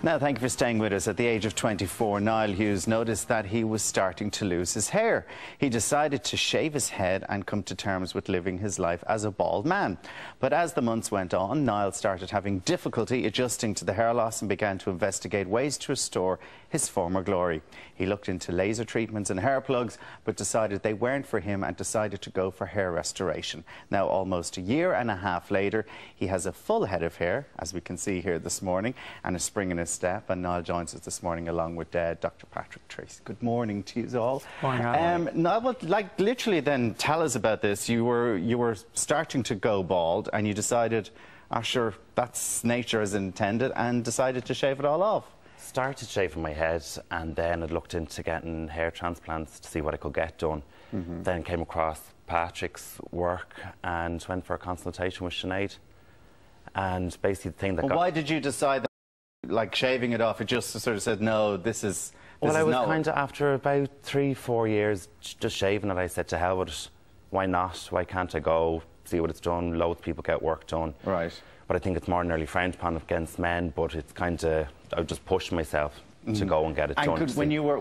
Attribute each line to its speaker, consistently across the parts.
Speaker 1: Now, thank you for staying with us. At the age of 24, Niall Hughes noticed that he was starting to lose his hair. He decided to shave his head and come to terms with living his life as a bald man. But as the months went on, Niall started having difficulty adjusting to the hair loss and began to investigate ways to restore his former glory. He looked into laser treatments and hair plugs, but decided they weren't for him and decided to go for hair restoration. Now, almost a year and a half later, he has a full head of hair, as we can see here this morning, and a spring in his step. And Niall joins us this morning along with Dr. Patrick Tracy. Good morning to you all.
Speaker 2: Morning.
Speaker 1: Niall, well, literally then tell us about this. You were starting to go bald and you decided, sure, that's nature as intended, and decided to shave it all off.
Speaker 3: Started shaving my head, and then I looked into getting hair transplants to see what I could get done. Then came across Patrick's work and went for a consultation with Sinead. And basically the thing that
Speaker 1: why did you decide that, like, shaving it off, it just sort of said, no, this is
Speaker 3: well, I was kind of, after about 3-4 years just shaving it, I said, to hell with it. Why not? Why can't I go see what it's done? Loads of people get work done.
Speaker 1: Right.
Speaker 3: But I think it's more nearly frowned upon against men, but it's kind of, I just pushed myself to go and get it done.
Speaker 1: And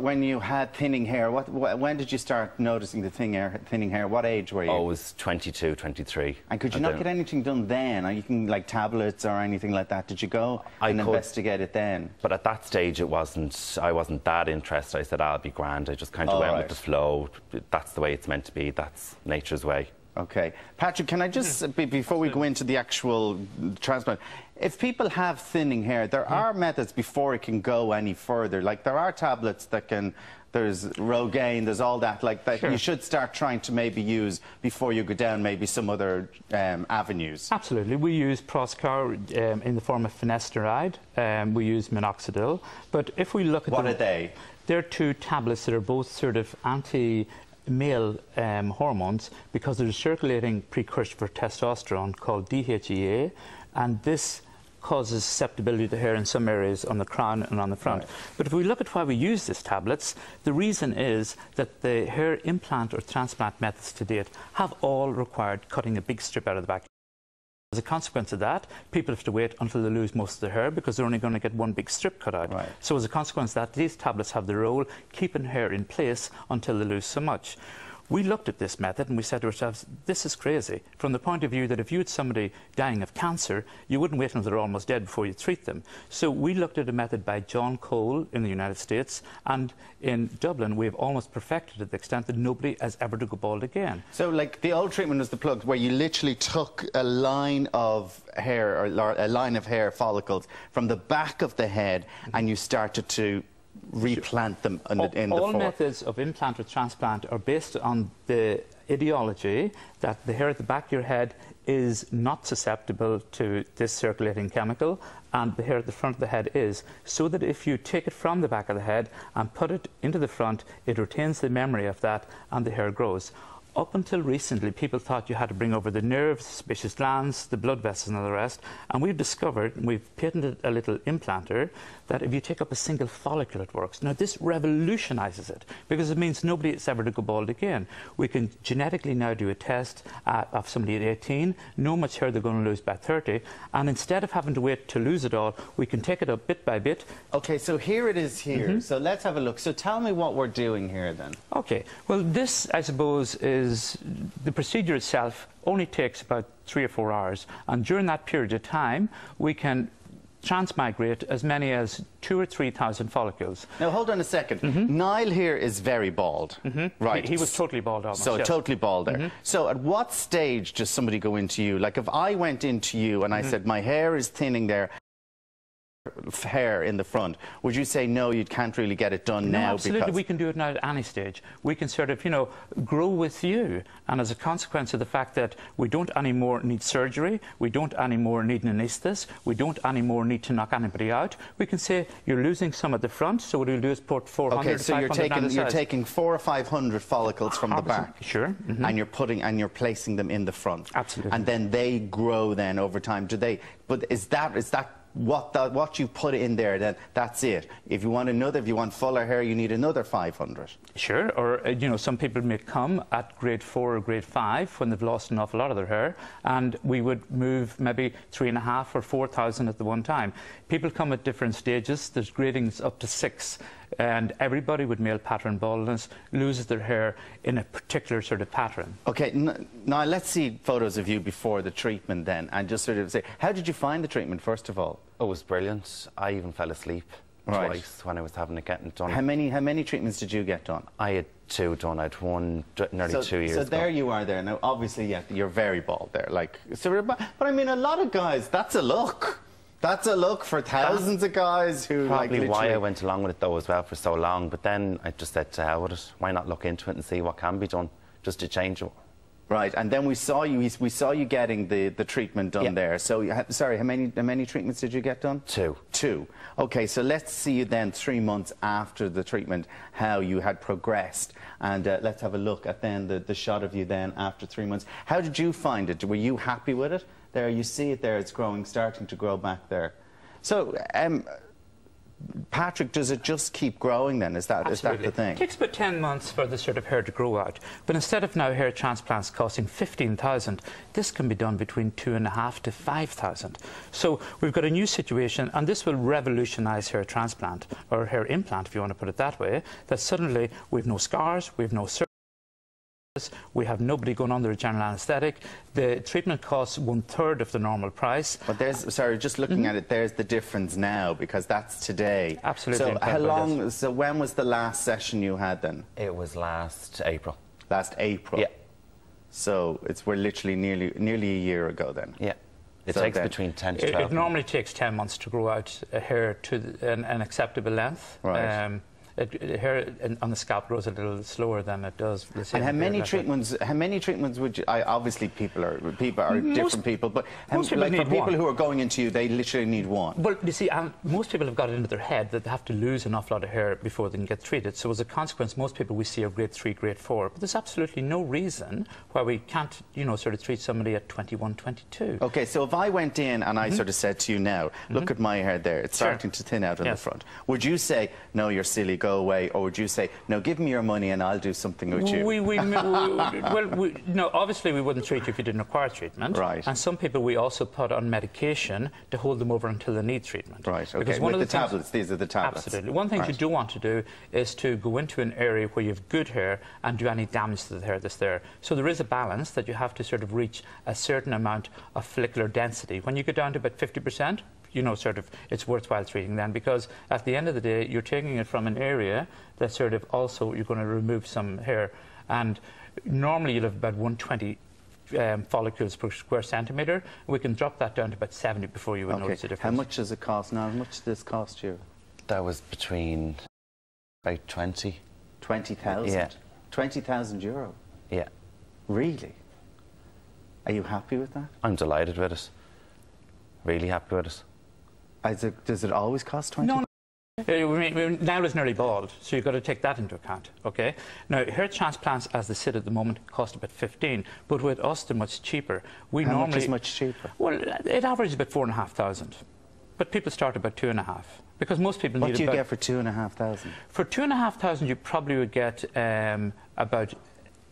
Speaker 1: when you had thinning hair, when did you start noticing the thinning hair? What age were you?
Speaker 3: Oh, I was 22, 23.
Speaker 1: And could you not get anything done then? Or you can, like, tablets or anything like that? Did you go and investigate it then?
Speaker 3: But at that stage, I wasn't that interested. I said, I'll be grand. I just kind of went with the flow. That's the way it's meant to be. That's nature's way.
Speaker 1: Okay. Patrick, can I just, before we go into the actual transplant, if people have thinning hair, there are methods before it can go any further. Like, there are tablets that can, there's Rogaine, there's all that, like, that you should start trying to maybe use before you go down maybe some other avenues.
Speaker 2: Absolutely. We use Proscar in the form of finasteride. We use minoxidil. But if we look at
Speaker 1: what are they?
Speaker 2: They're two tablets that are both sort of male hormones, because there's a circulating precursor for testosterone called DHEA, and this causes susceptibility to hair in some areas on the crown and on the front. Right. But if we look at why we use these tablets, the reason is that the hair implant or transplant methods to date have all required cutting a big strip out of the back. As a consequence of that, people have to wait until they lose most of their hair, because they're only going to get one big strip cut out. Right. So as a consequence of that, these tablets have the role keeping hair in place until they lose so much. We looked at this method and we said to ourselves, this is crazy, from the point of view that if you had somebody dying of cancer, you wouldn't wait until they're almost dead before you treat them. So we looked at a method by John Cole in the United States, and in Dublin we've almost perfected it to the extent that nobody has ever to go bald again. So,
Speaker 1: like, the old treatment was the plug, where you literally took a line of hair, or a line of hair follicles from the back of the head, and you started to replant them in the
Speaker 2: All methods of implant or transplant are based on the ideology that the hair at the back of your head is not susceptible to this circulating chemical, and the hair at the front of the head is, so that if you take it from the back of the head and put it into the front, it retains the memory of that and the hair grows. Up until recently, people thought you had to bring over the nerves, the sebaceous glands, the blood vessels and all the rest. And we've discovered, and we've patented a little implanter, that if you take up a single follicle, it works. Now, this revolutionises it, because it means nobody is ever to go bald again. We can genetically now do a test of somebody at 18, know how much hair they're going to lose by 30, and instead of having to wait to lose it all, we can take it up bit by bit.
Speaker 1: Okay, so here it is here. So let's have a look. So tell me what we're doing here then. Okay.
Speaker 2: Well, this, I suppose, is the procedure itself only takes about 3 or 4 hours, and during that period of time we can transmigrate as many as 2,000 or 3,000 follicles.
Speaker 1: Now hold on a second. Niall here is very bald, right?
Speaker 2: He was totally bald almost.
Speaker 1: So totally bald there. So at what stage does somebody go into you? Like, if I went into you and I said my hair is thinning there, hair in the front, would you say no, you can't really get it done now?
Speaker 2: Absolutely,
Speaker 1: because
Speaker 2: we can do it now at any stage. We can sort of, you know, grow with you, and as a consequence of the fact that we don't anymore need surgery, we don't anymore need an anaesthetist, we don't anymore need to knock anybody out, we can say you're losing some at the front, so what we'll do is put 400
Speaker 1: okay, so you're taking 400 or 500 follicles from the back, and you're placing them in the front.
Speaker 2: Absolutely.
Speaker 1: And then they grow then over time. Do they? But is that what you put in there, then that's it. If you want fuller hair, you need another 500.
Speaker 2: Sure, or you know, some people may come at grade 4 or grade 5 when they've lost an awful lot of their hair, and we would move maybe 3,500 or 4,000 at the one time. People come at different stages. There's gradings up to 6. And everybody with male pattern baldness loses their hair in a particular sort of pattern.
Speaker 1: Okay, now let's see photos of you before the treatment then, and just sort of say, how did you find the treatment, first of all?
Speaker 3: Oh, it was brilliant. I even fell asleep twice when I was having it getting done.
Speaker 1: How many treatments did you get done?
Speaker 3: I had 2 done. I had one nearly 2 years ago.
Speaker 1: So there you are there. Now, obviously, yeah, you're very bald there. Like, so, but I mean, a lot of guys, that's a look. That's a look for thousands of guys who
Speaker 3: probably
Speaker 1: like
Speaker 3: why I went along with it though as well for so long. But then I just said to hell with it. Why not look into it and see what can be done just to change it?
Speaker 1: Right, and then we saw you getting the treatment done there. So sorry, how many treatments did you get done?
Speaker 3: 2.
Speaker 1: 2. Okay, so let's see you then 3 months after the treatment, how you had progressed, and let's have a look at then the shot of you then after 3 months. How did you find it? Were you happy with it? There, you see it there, it's growing, starting to grow back there. So, Patrick, does it just keep growing then? Is that the thing?
Speaker 2: It takes about 10 months for the sort of hair to grow out. But instead of now hair transplants costing 15,000, this can be done between 2,500 to 5,000. So we've got a new situation, and this will revolutionise hair transplant, or hair implant, if you want to put it that way, that suddenly we've no scars, we've no surgery. We have nobody going under a general anaesthetic. The treatment costs 1/3 of the normal price.
Speaker 1: But there's, sorry, just looking at it, there's the difference now, because that's today.
Speaker 2: Absolutely.
Speaker 1: So how long? So when was the last session you had then?
Speaker 3: It was last April.
Speaker 1: Last April.
Speaker 3: Yeah.
Speaker 1: So we're literally nearly a year ago then.
Speaker 3: Yeah. It takes between 10 to 12.
Speaker 2: It normally takes 10 months to grow out a hair to an acceptable length.
Speaker 1: Right.
Speaker 2: Hair on the scalp grows a little slower than it does.
Speaker 1: And how many treatments? How many treatments would you? Obviously, people are different people, but
Speaker 2: most people
Speaker 1: like for people
Speaker 2: one.
Speaker 1: who are going into you, they literally need one.
Speaker 2: Well, you see, most people have got it into their head that they have to lose an awful lot of hair before they can get treated. So as a consequence, most people we see are grade 3, grade 4. But there's absolutely no reason why we can't, you know, sort of treat somebody at 21, 22.
Speaker 1: Okay, so if I went in and I sort of said to you now, look at my hair there, it's starting to thin out in the front. Would you say, no, you're silly, go away, or would you say, no, give me your money and I'll do something with you?
Speaker 2: No, obviously we wouldn't treat you if you didn't require treatment.
Speaker 1: Right.
Speaker 2: And some people we also put on medication to hold them over until they need treatment.
Speaker 1: Right, okay, with the tablets, these are the tablets.
Speaker 2: Absolutely. One thing you do want to do is to go into an area where you have good hair and do any damage to the hair that's there. So there is a balance that you have to sort of reach a certain amount of follicular density. When you get down to about 50%, you know, sort of, it's worthwhile treating then, because at the end of the day, you're taking it from an area that sort of also you're going to remove some hair. And normally you'll have about 120 follicles per square centimetre. We can drop that down to about 70 before you would notice the difference.
Speaker 1: How much does it cost now? How much does this cost you?
Speaker 3: That was between about 20.
Speaker 1: 20,000?
Speaker 3: Yeah.
Speaker 1: 20,000 euro?
Speaker 3: Yeah.
Speaker 1: Really? Are you happy with that?
Speaker 3: I'm delighted with it. Really happy with it.
Speaker 1: Does it always cost 20?
Speaker 2: No. Now it's nearly bald, so you've got to take that into account, okay? Now, hair transplants, as they sit at the moment, cost about 15, but with us, they're much cheaper.
Speaker 1: How much is much cheaper?
Speaker 2: Well, it averages about 4,500, but people start about 2,500, because most people need about...
Speaker 1: What do you get for 2,500?
Speaker 2: For 2,500, you probably would get about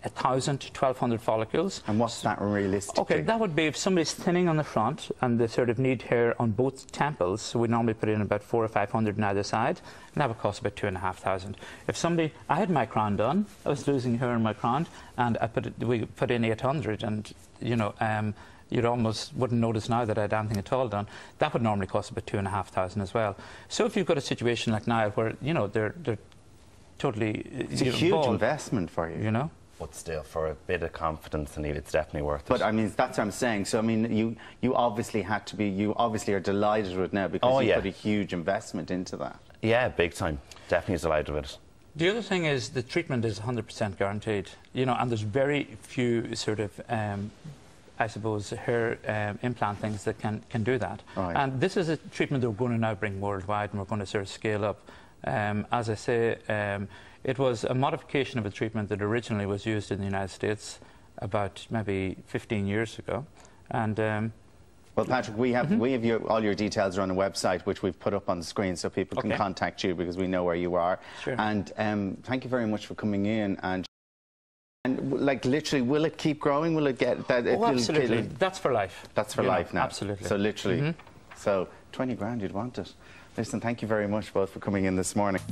Speaker 2: 1,000 to 1,200 follicles.
Speaker 1: And what's that realistically?
Speaker 2: Okay, that would be if somebody's thinning on the front and they sort of need hair on both temples, so we normally put in about 400 or 500 on either side, and that would cost about 2,500. If somebody, I had my crown done, I was losing hair in my crown, and we put in 800, and you know, you almost wouldn't notice now that I had anything at all done. That would normally cost about 2,500 as well. So if you've got a situation like now where, you know, they're totally...
Speaker 1: It's a huge investment for you.
Speaker 2: You know?
Speaker 3: But still, for a bit of confidence in it, it's definitely worth it.
Speaker 1: But I mean, that's what I'm saying. So I mean, you obviously had to be. You obviously are delighted with it now because you put a huge investment into that.
Speaker 3: Yeah, big time. Definitely delighted with it.
Speaker 2: The other thing is the treatment is 100% guaranteed. You know, and there's very few sort of, I suppose, hair implant things that can do that.
Speaker 1: Right.
Speaker 2: And this is a treatment that we're going to now bring worldwide, and we're going to sort of scale up. As I say, it was a modification of a treatment that originally was used in the United States about maybe 15 years ago. And
Speaker 1: Well, Patrick, we have all your details are on the website, which we've put up on the screen, so people can contact you because we know where you are.
Speaker 2: Sure.
Speaker 1: And thank you very much for coming in. And like, literally, will it keep growing? Will it get that?
Speaker 2: Oh, absolutely. That's for life.
Speaker 1: That's for life now.
Speaker 2: Absolutely.
Speaker 1: So literally, so 20 grand, you'd want it. Listen, thank you very much both for coming in this morning.